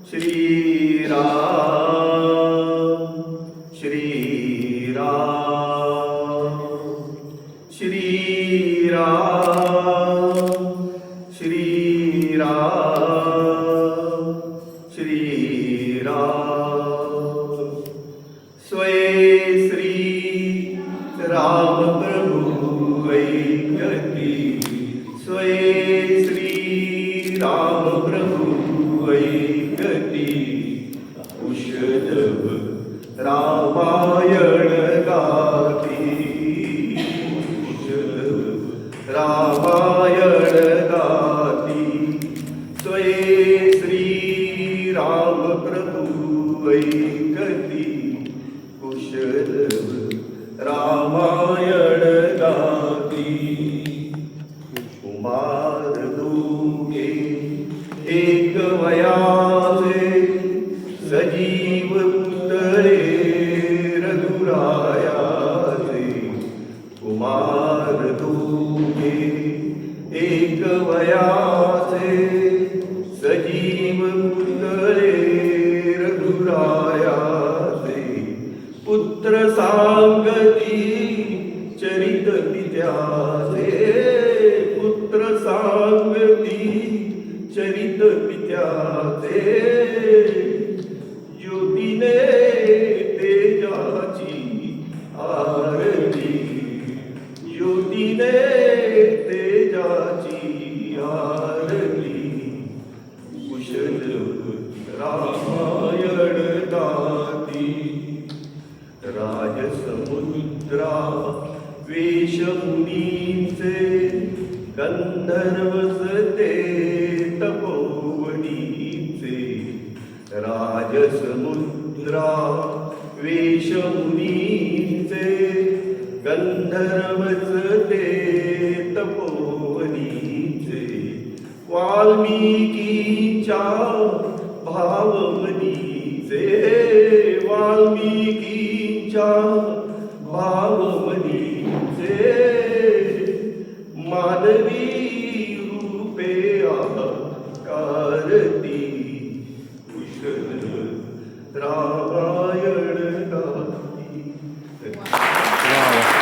श्री राम श्री राम श्री राम श्री राम श्री राम स्वये श्री राम प्रभु ऐकती स्वये श्री राम प्रभु ऐकती कुशलभ रामायण गाती कुशलभ रामायण गाती स्वये श्री राम प्रभु ऐकती कुशलभ रामायण गाती कुमार दोघे एक वयाचे सजीव पुतळे रघुरायाचे कुमार दोघे एक वयाचे सजीव पुतळे रघुरायाचे पुत्र सांगती चरित पित्याचे पुत्र सांगती चरित पित्याचे ज्योतीने तेजाची आरती ज्योतीने तेजाची आरती कुशलभ रामायण गाती राजसमुद्रा वेशमुनीचे गंधर्वसते तपोवनीचे राजसमुद्रा वेशमुनीचे गंधर्वसते तपोवनीचे वाल्मिकीच्या भावमनीचे वाल्मिकीच्या